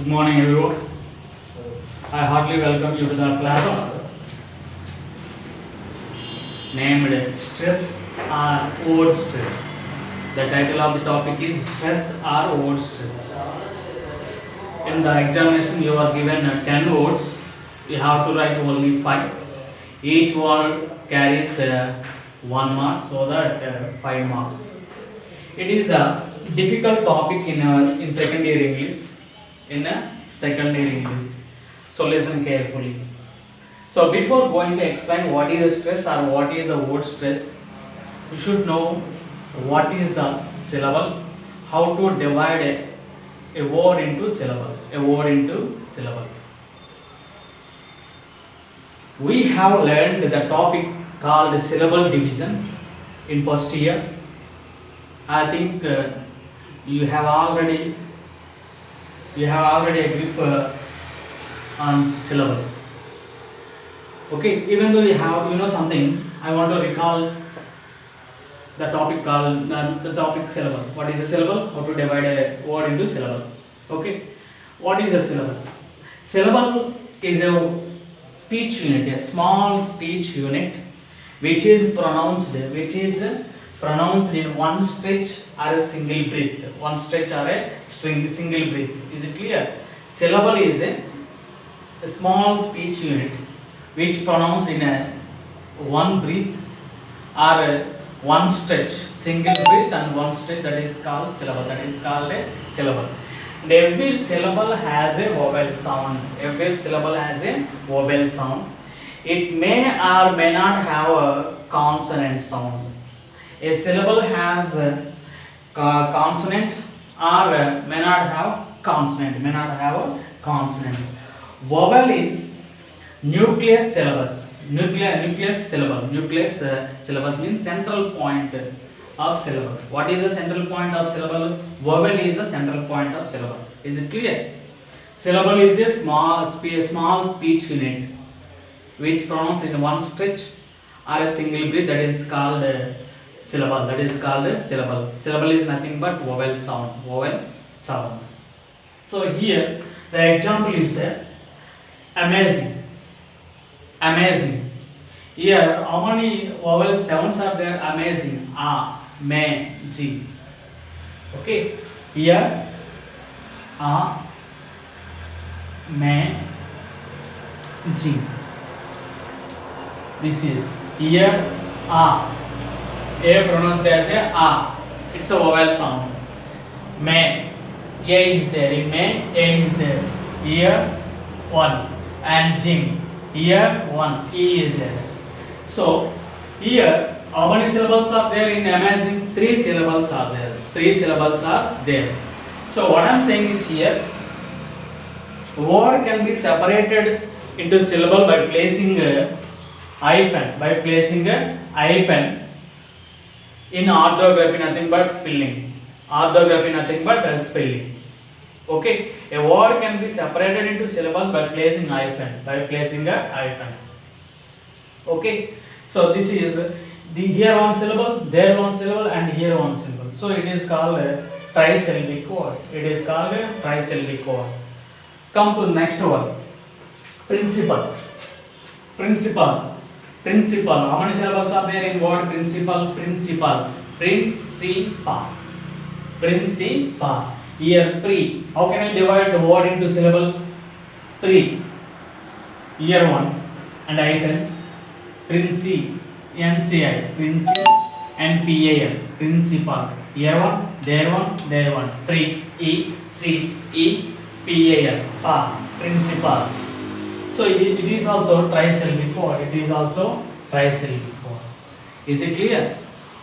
Good morning, everyone. I heartily welcome you to the class named Stress or Over Stress. The title of the topic is Stress or Over Stress. In the examination, you are given 10 words. You have to write only 5. Each word carries 1 mark, so that 5 marks. It is the difficult topic in second year English. So listen carefully. So before going to explain what is the stress or what is the word stress, you should know what is the syllable, how to divide a word into syllable. We have learned the topic called syllable division in first year. I think you have already a grip on syllable. Okay, even though you know something, I want to recall the topic called the topic syllable. What is a syllable? How to divide a word into syllable. Okay, what is a syllable? Syllable is a speech unit, a small speech unit, which is pronounced in one stretch or a single breath. One stretch or a single breath. Is it clear? Syllable is a small speech unit which pronounced in a one breath or a one stretch, single breath and one stretch, that is called syllable. And every syllable has a vowel sound. It may or may not have a consonant sound. A syllable has a consonant or may not have consonant. Vowel is nucleus syllabus. Nucleus syllabus means central point of syllable. What is the central point of syllable? Vowel is the central point of syllable. Is it clear? Syllable is a small speech unit which pronounced in one stretch or a single breath, that is called syllable. Syllable is nothing but vowel sound. So here the example is there. Amazing. Here how many vowel sounds are there? Amazing. A, me, G. Okay. Here A, me, G. This is here A pronounced as a. It's a vowel sound. Me, A is there. In me, A is there. Here one. And Jim. Here one. E is there. So here how many syllables are there in amazing? 3 syllables are there. So what I am saying is here, word can be separated into syllable by placing a hyphen. In orthography, nothing but spelling. Okay, a word can be separated into syllables by placing a hyphen. Okay, so this is here one syllable, there one syllable, and here one syllable. So it is called a trisyllabic word. Come to the next one. Principal. How many syllables are there in word principal? Principal. Here pre. How can I divide the word into syllable? Pre. Here one and hyphen. Princi. NCI. Princi and PAL. Principal. Here one, there one. Pre. E. C. E. PAL. Principal. So it is also trisyllabic word. Is it clear?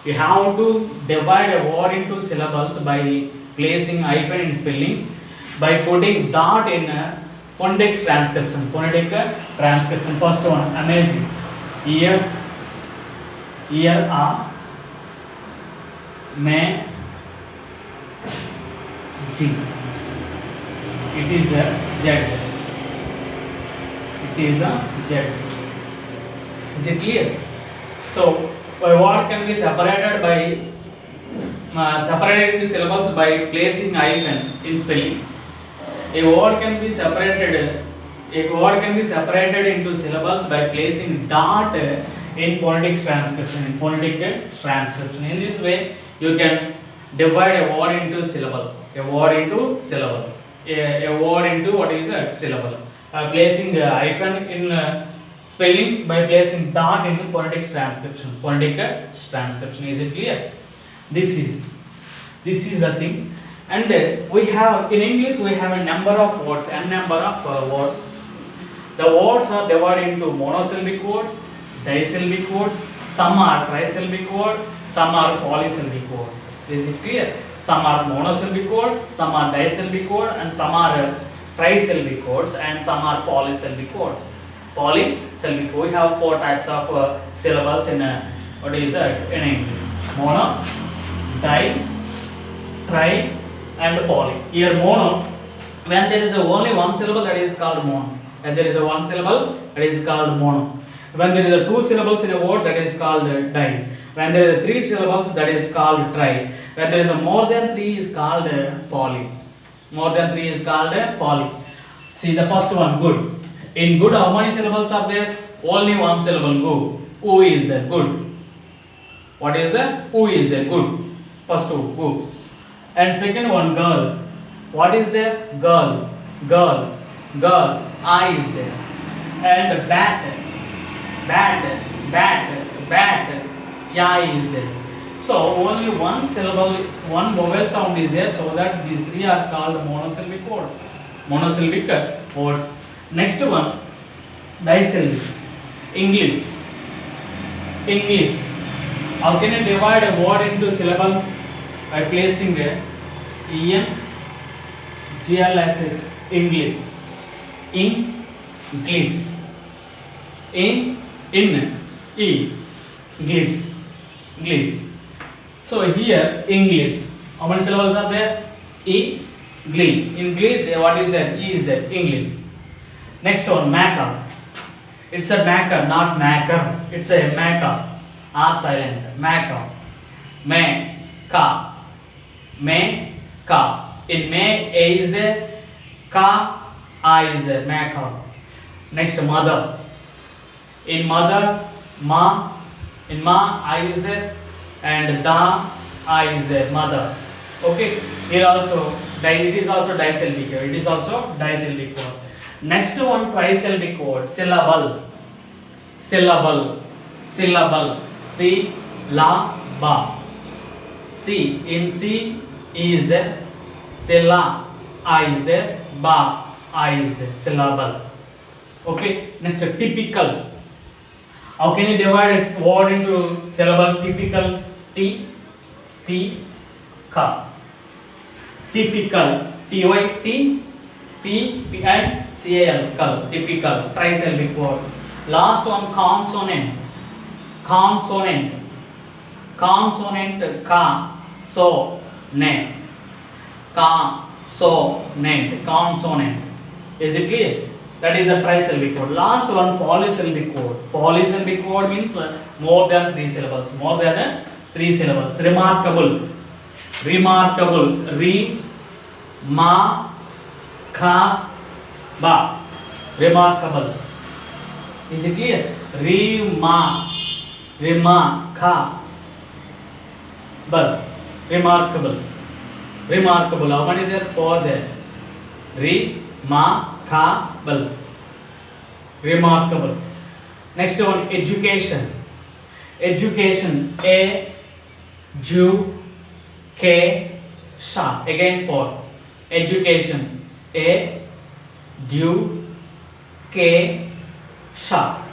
You have to divide a word into syllables by placing hyphen in spelling, by putting dot in phonetic transcription. First one, amazing. Here A, me, G. It is a Z. Is it clear? So a word can be separated into syllables by placing hyphen in spelling. A word can be separated. A word can be separated into syllables by placing dot in phonetic transcription. In phonetic transcription. In this way, you can divide a word into syllable. A word into syllable. A word into what is a syllable. Placing a hyphen in spelling by placing dot in phonetic transcription. Phonetic transcription. Is it clear? This is the thing. And we have in English we have a number of words, n number of words. The words are divided into monosyllabic words, disyllabic words. Some are trisyllabic words, some are polysyllabic words. Is it clear? Some are monosyllabic words, some are disyllabic words, and some are trisyllabic words, and some are polysyllabic words. Polysyllabic. We have four types of syllables in what is that in English? Mono, di, tri, and poly. Here mono, when there is only one syllable, that is called mono. When there is a one syllable, that is called mono. When there is a two syllables in a word, that is called di. When there is three syllables, that is called tri. When there is a more than three, is called poly. More than three is called poly. See the first one, good. In good, how many syllables are there? Only one syllable, go. Who is there? Good. What is there? Who is there? Good. First two, go. And second one, girl. What is there? Girl. Girl. Girl. I is there. And bat. Bat. Bat. Bat. Ya is there. So only one syllable, one vowel sound is there, so that these three are called monosyllabic words. Monosyllabic words. Next one, disyllabic. English. English. How can you divide a word into syllable? By placing a en, glss. English. English. In e. English. English. So here English. How many syllables are there? E. Glee. In glee, what is there? E is there. English. Next one, maker. It's a maker, not maker. It's a maker. R silent. Maker. Ka. Ka. In may, A is there. Ka, I is there. Maker. Next, mother. In mother, ma. In ma, I is there. And da, I is there. Mother. Okay. Here also, it is also disyllabic. It is also disyllabic word. Next one, trisyllabic word. Syllable. Syllable. Syllable. C, la, ba. C. In C, E is there. Sylla, I is there. Ba, I is there. Syllable. Okay. Next, typical. How can you divide a word into syllable? Typical. T, P, K. Typical. T-Y-T, P, and C-A-L. Typical. Trisyllabic word. Last one, consonant. Consonant. Consonant. Ka, so, ne. Ka, so, ne. Consonant. Is it clear? That is a trisyllabic word. Last one, polysyllabic word. Polysyllabic word means more than three syllables. More than three syllables. Remarkable. Remarkable. Re, ma, ka, ba. Remarkable. Is it clear? Re, ma, ka, ba. Remarkable. Remarkable. How many there? Four there. Re, ma, ka, bal. Remarkable. Next one, education. Education. A, ju, k, sha. Again four. Education. A, ju, k, sha.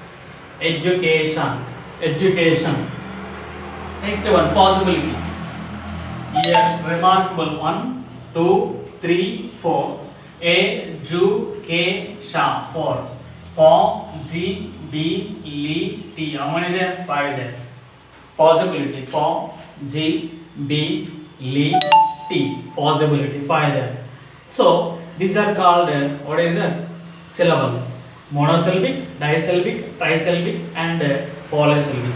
Education. Education. Next one, possibility. Here, remarkable. 1, 2, 3, 4. A, ju, k, sha. 4. Po, z, b, li, t. How many there? 5 there. Possibility. Po, z, b, li, t. Possibility. 5 there. So these are called what is that? Syllables. Monosyllabic, disyllabic, trisyllabic, and polysyllabic.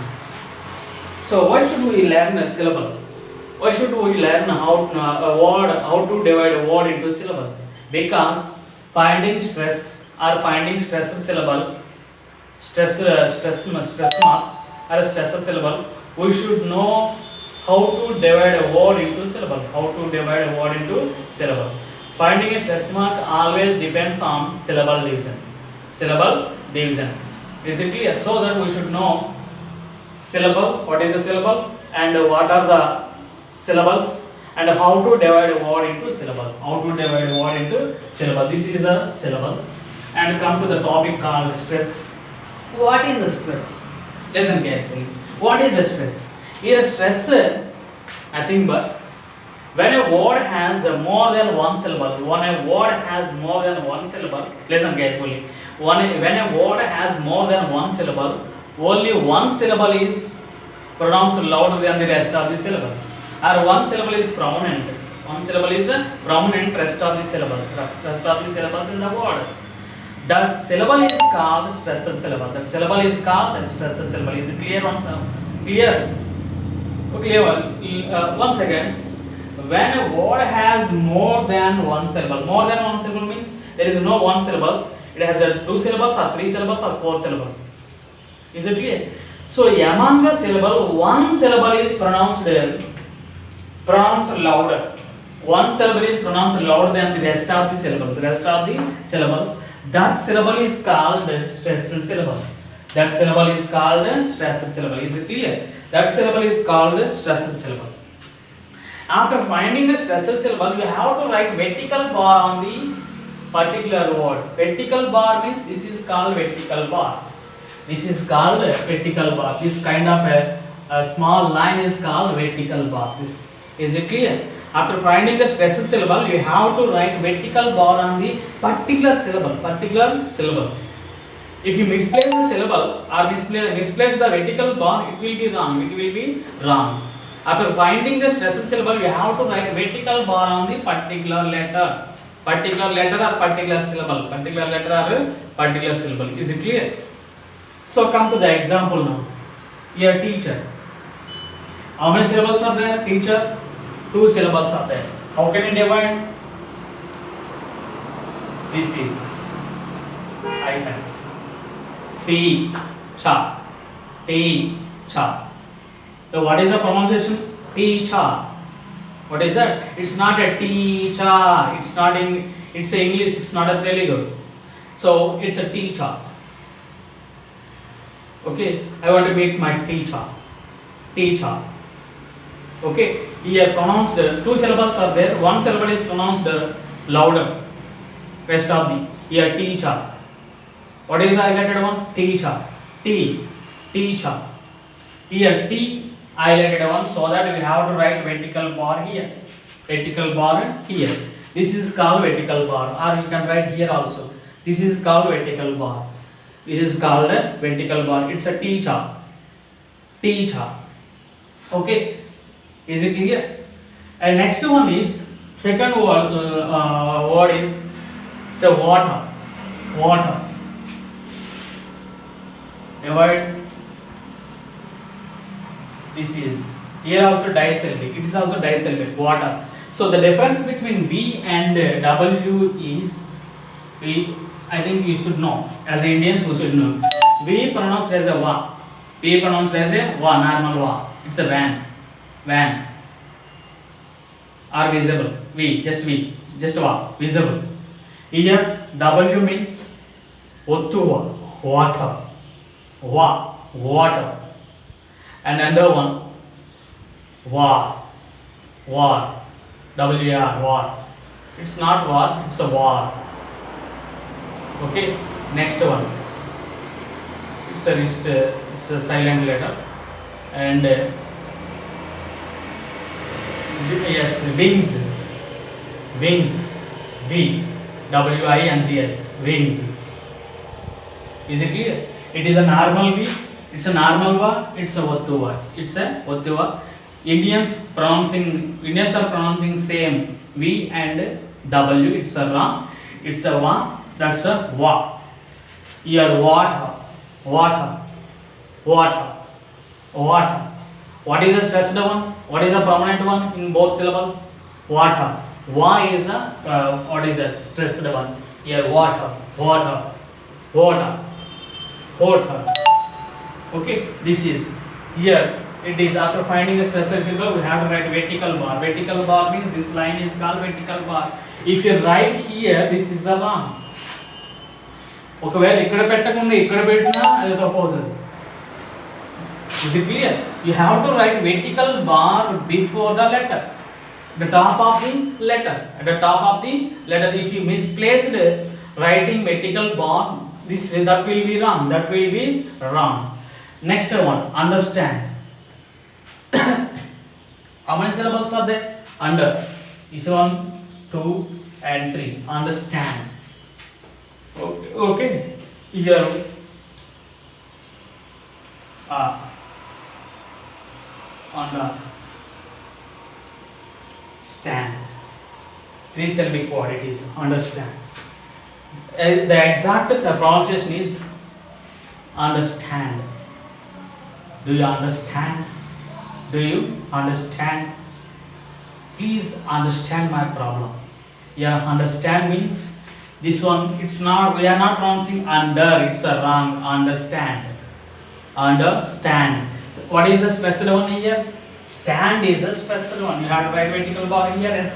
So why should we learn a syllable? Why should we learn how to divide a word into syllable? because finding stress or finding stress syllable, stress mark or stress syllable, we should know how to divide a word into syllable. How to divide a word into syllable. Finding a stress mark always depends on syllable division. Syllable division. Is it clear? So that we should know syllable, what is the syllable, and what are the syllables, and how to divide a word into syllable. How to divide a word into syllable. This is a syllable. And come to the topic called stress. What is the stress? Listen carefully. What is the stress? Here stress, nothing but when a word has more than one syllable. When a word has more than one syllable, listen carefully. When a word has more than one syllable, only one syllable is pronounced louder than the rest of the syllable, or one syllable is prominent. One syllable is prominent, rest of the syllables. Rest of the syllables in the word. That syllable is called stressed syllable. That syllable is called stressed syllable. Is it clear once? Clear? Okay, once again. When a word has more than one syllable, more than one syllable means there is no one syllable. It has two syllables or three syllables or four syllables. Is it clear? So among the syllable, one syllable is pronounced louder. One syllable is pronounced louder than the rest of the syllables. Rest of the syllables. That syllable is called stressed syllable. That syllable is called stressed syllable. Is it clear? That syllable is called stressed syllable. After finding the stressed syllable, you have to write vertical bar on the particular word. Vertical bar means this is called vertical bar. This is called vertical bar. This kind of a small line is called vertical bar. Is it clear? After finding the stressed syllable, you have to write vertical bar on the particular syllable. Particular syllable. If you misplace the syllable or misplace the vertical bar, it will be wrong. It will be wrong. After finding the stressed syllable, you have to write vertical bar on the particular letter. Particular letter or particular syllable. Particular letter or particular syllable. Is it clear? So come to the example now. Here teacher. How many syllables are there? Teacher. 2 syllables are there. How can you divide? This is hyphen. Teacher. Teacher. So what is the pronunciation? Teacher. What is that? It's not a teacher. It's not in. It's a English. It's not a Telugu. So it's a teacher. Okay. I want to make my teacher. Teacher. Okay. Here pronounced 2 syllables are there. One syllable is pronounced louder. Rest of the here teacher. What is the highlighted one? Teacher. T. Teacher. Here T highlighted one, so that we have to write vertical bar here. Vertical bar here. This is called vertical bar, or you can write here also. This is called vertical bar. This is called a vertical bar. It's a teacher. Teacher. Okay. Is it clear? And next one is second word is so water. Water. Divide. This is here also disyllabic. It is also disyllabic. Water. So the difference between V and W is V. I think you should know. As Indians, we should know. V pronounced as a va. V pronounced as a va. Normal va. It's a van. Van. Or visible. V. Just V. Just va. Visible. Here W means ottuva. Water. Va. Water. And another one, war, war, W-A-R, war. It's not war, it's a war. Okay, next one. It's a silent letter. And yes, wings, wings, V, W-I-N-G-S, wings. Is it clear? It is a normal V. It's a normal va, it's a vattuva. It's a vattuva. Indians are pronouncing same V and W. It's a ra. It's a va. That's a va. Here water, water, water, water. What is the stressed one? What is the prominent one in both syllables? Water. Why is a what is that stressed one? Here water, water, water, water. Okay, this is here. It is after finding the stressor symbol, we have to write vertical bar. Vertical bar means this line is called vertical bar. If you write here, this is the wrong. ఒకవేళ ఇక్కడ పెట్టకుండా ఇక్కడ పెట్టినా అది తప్పు అవుతుంది. Is it clear? You have to write vertical bar before the letter, the top of the letter. At the top of the letter, if you misplaced writing vertical bar, that will be wrong. That will be wrong. Next one, understand. How many syllables are there? Under. This 1, 2, and 3. Understand. Okay. Okay. Here. Understand. 3 syllabic word it is. Understand. The exact pronunciation is understand. Do you understand? Do you understand? Please understand my problem. Yeah, understand means this one. It's not. We are not pronouncing under. It's a wrong. Understand. Understand. What is the special one here? Stand is the special one. You have to write vertical bar here. S.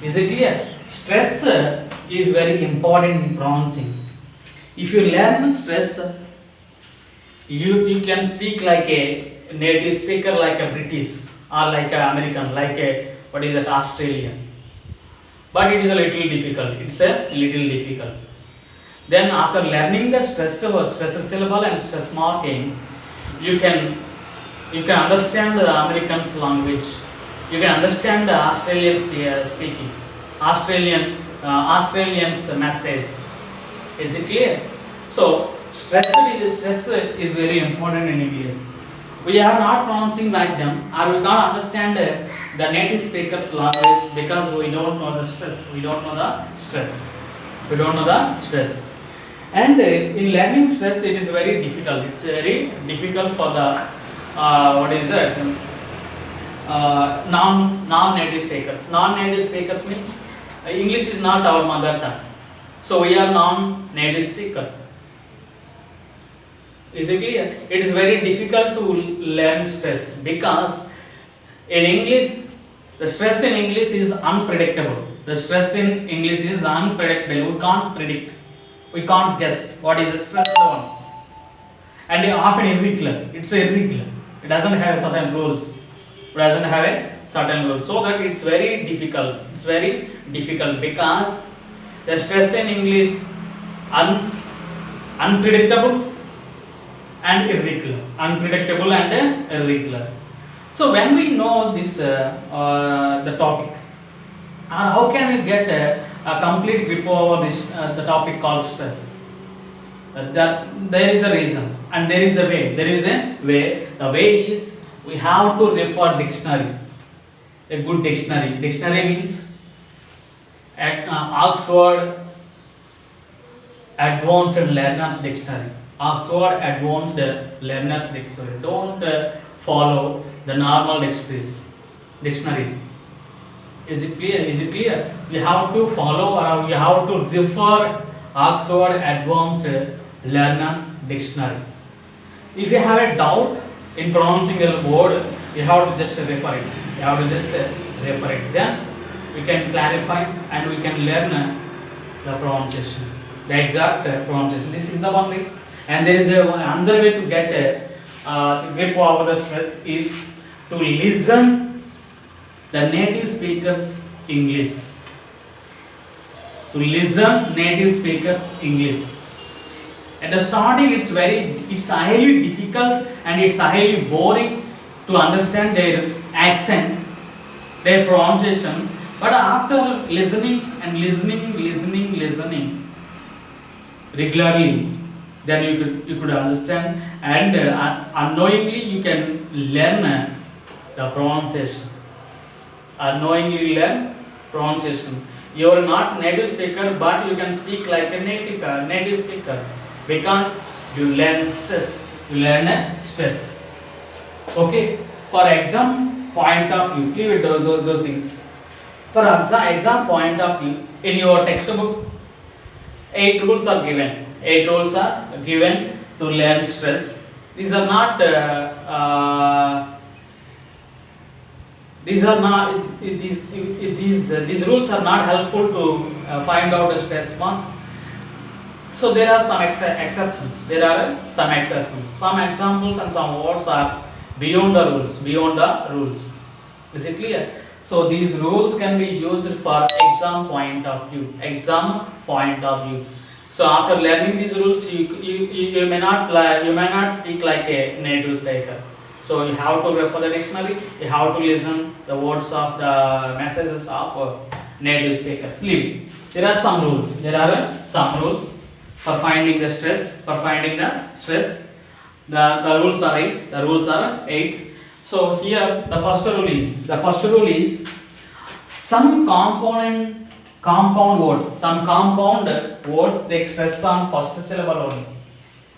Is it clear? Stress is very important in pronouncing. If you learn stress, you can speak like a native speaker, like a British or like a American, like a what is that Australian. But it is a little difficult. It's a little difficult. Then after learning the stress syllable and stress marking, you can understand the Americans language. You can understand the Australians speaking. Australians message. Is it clear? So stress is very important in English. We are not pronouncing like them, or we can't understand the native speakers language because we don't know the stress. We don't know the stress. And in learning stress, it is very difficult. It's very difficult for the what is that? Non-native speakers. Non-native speakers means English is not our mother tongue, so we are non-native speakers. Is it clear? It is very difficult to learn stress because in English, the stress in English is unpredictable. We can't predict. We can't guess what is the stress one. And often irregular. It's irregular. It doesn't have certain rules. So that it's very difficult. Because the stress in English unpredictable and irregular. So when we know this the topic, how can we get a complete grip over this the topic called stress? That there is a reason and there is a way. The way is we have to refer dictionary, a good dictionary. Dictionary means Oxford Advanced Learners Dictionary. Don't follow the normal dictionaries. Is it clear? You have to follow or you have to refer Oxford Advanced Learners Dictionary. If you have a doubt in pronouncing a word, you have to just refer it. Then we can clarify and we can learn the pronunciation, the exact pronunciation. This is the one way. And there is another way to get grip over the stress is to listen the native speakers English. At the starting, it's highly difficult and it's highly boring to understand their accent, their pronunciation. But after listening regularly, then you could understand, and unknowingly you can learn the pronunciation. You are not native speaker, but you can speak like a native speaker because you learn stress. Okay. For exam point of view, leave it those things. For exam point of view, in your textbook, 8 rules are given. 8 rules are given to learn stress. These are not these rules are not helpful to find out a stress mark. So there are some exceptions. There are some exceptions. Some examples and some words are beyond the rules. Beyond the rules. Is it clear? So these rules can be used for exam point of view. Exam point of view. So after learning these rules, you may not speak like a native speaker. So you have to refer the dictionary. You have to listen the words of the messages of native speaker. Fluent. There are some rules. There are some rules for finding the stress. For finding the stress, the rules are 8. The rules are 8. So here the first rule is some compound words they express on first syllable only.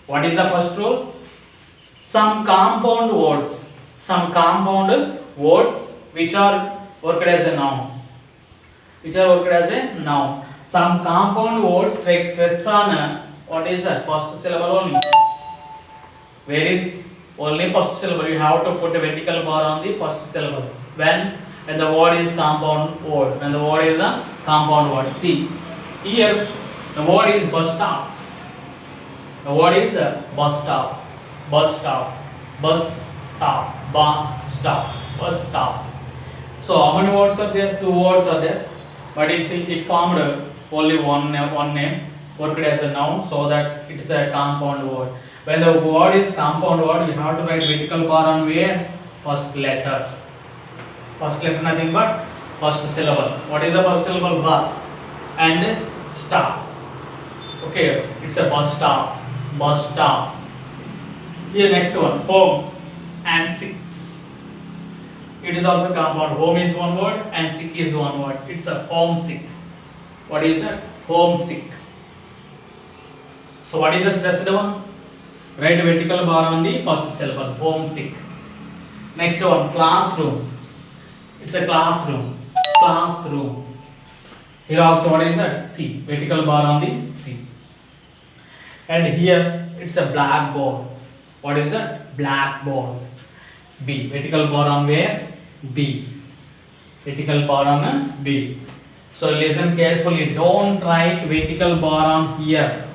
What is the first rule? Some compound words which are worked as a noun. Some compound words they express on what is that? First syllable only. Where is only first syllable? You have to put a vertical bar on the first syllable. When the word is compound word. When the word is a compound word. See, here the word is bus stop. The word is bus stop. Bus stop. Bus stop. Bus stop. Bus stop. So how many words are there? 2 words are there. But it formed only one name. Worked as a noun, so that it is a compound word. When the word is compound word, you have to write vertical bar on where? First letter. First letter nothing but first syllable. What is the first syllable? Bar and stop. Okay, it's a bus stop. Bus stop. Here next one, home and sick. It is also compound. Home is one word and sick is one word. It's a homesick. What is that? Homesick. So what is the stressed one? Write vertical bar on the first syllable. Homesick. Next one, classroom. It's a classroom. Classroom. Here also what is that? C. Vertical bar on the C. And here it's a blackboard. What is that? Blackboard. B. Vertical bar on where? B. Vertical bar on B. So listen carefully. Don't write vertical bar on here.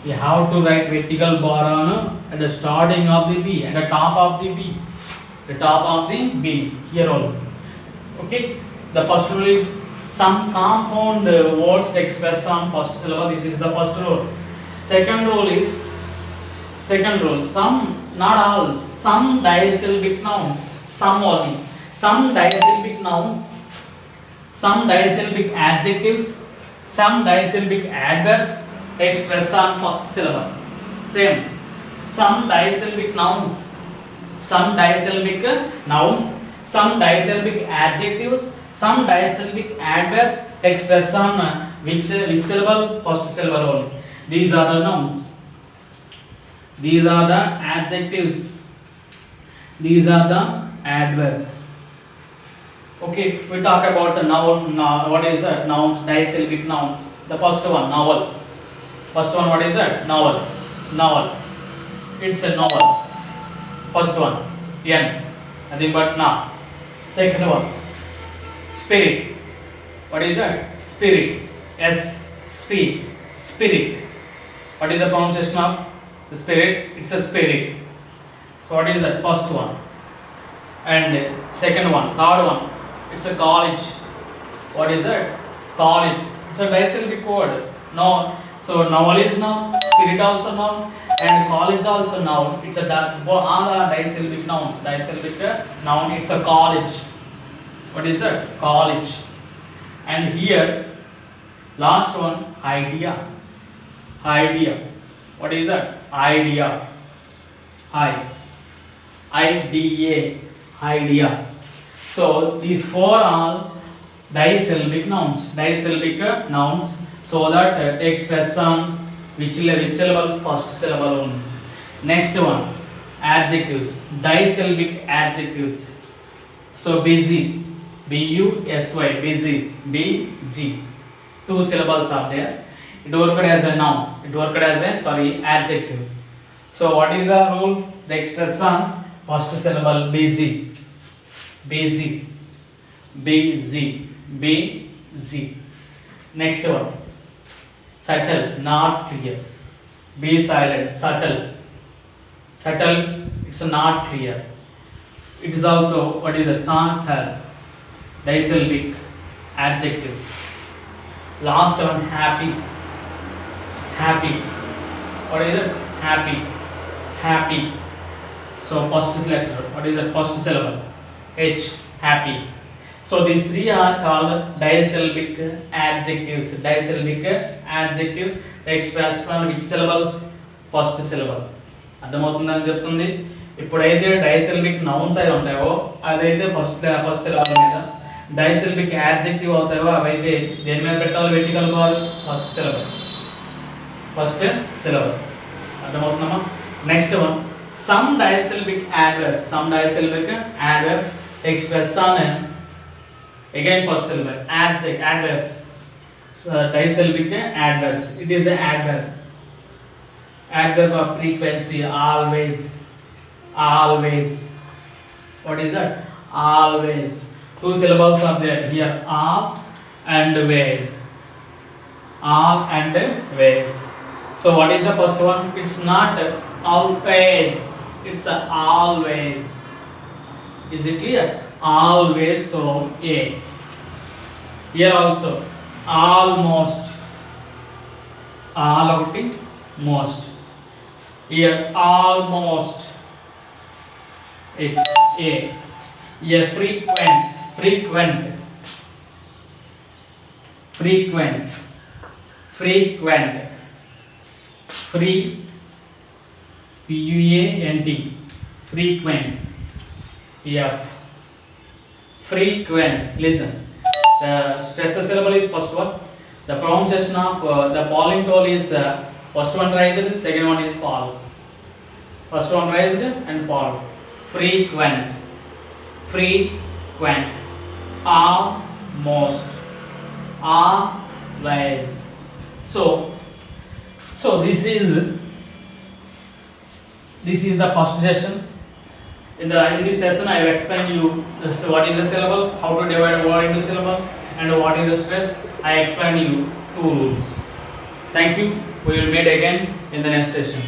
You have to write vertical bar on at the starting of the B, at the top of the B. The top of the B. Here only. Okay. The first rule is some compound words to express on first syllable. This is the first rule. Second rule, some, not all, some disyllabic nouns, some only, some disyllabic nouns, some disyllabic adjectives, some disyllabic adverbs express on first syllable. Same, some disyllabic nouns, some disyllabic nouns, some disyllabic adjectives, some disyllabic adverbs express on which syllable? First syllable only. These are the nouns. These are the adjectives. These are the adverbs. Okay, we talk about the noun. What is that? Nouns, disyllabic nouns. The first one, novel. First one, what is that? Novel. Novel. It's a novel. First one, N. Nothing but na. Second one, spirit. What is that? Spirit. S. Speed. Spirit. What is the pronunciation of the spirit? It's a spirit. So what is that? First one. And second one, third one. It's a college. What is that? College. It's a disyllabic word. No. So novel is noun, spirit also noun, and college also noun. It's a all are disyllabic nouns. Disyllabic noun. It's a college. What is that? College. And here, last one, idea. Idea. What is that? Idea. I-D-A. Idea. So these four are disyllabic nouns. Disyllabic nouns. So that they express on which syllable? First syllable only. Next one, adjectives. Disyllabic adjectives. So busy. busy, busy, busy. Two syllables are there. It worked as a noun. It worked as a adjective. So what is the rule? The expression first syllable busy, busy, busy, busy. Next one, subtle, not clear. Be silent, subtle, subtle. It's not clear. It is also what is a saunter, disyllabic, adjective. Last one, happy, happy. What is it? Happy, happy. So first letter, what is the first syllable? H, happy. So these three are called disyllabic adjectives. Disyllabic adjective, the expression which syllable? First syllable. అర్థమవుతుందని చెప్తుంది. ఇప్పుడైతే disyllabic nouns అయి ఉంటాయో అదైతే first syllable మీద, disyllabic adjective అవుతాయో అవైతే దేని మీద పెట్టాలి? పెట్టి కలుపుకోవాలి ఫస్ట్ సిలబల్. First syllable. అర్థమవుతుందమ్మా? Next one, some disyllabic adverbs. Some disyllabic adverbs expression again first syllable adverbs. So disyllabic adverbs. It is an adverb. Adverb of frequency, always, always. What is that? Always. Two syllables are there here, all and ways, all and ways. So what is the first one? It's not always, it's always. Is it clear? Always. So a. Here also almost, all ఒకటి, most. Here almost, it's a. Here frequent, frequent, frequent, frequent, free, p-u-a-n-t, frequent. F, frequent. Listen, the stressor syllable is first one. The pronunciation of the falling toll is first one raised, second one is fall. First one raised and fall. Frequent, frequent, almost, always. So this is the first session. In this session, I have explained you what is the syllable, how to divide a word into syllable, and what is the stress. I explained you two rules. Thank you. We will meet again in the next session.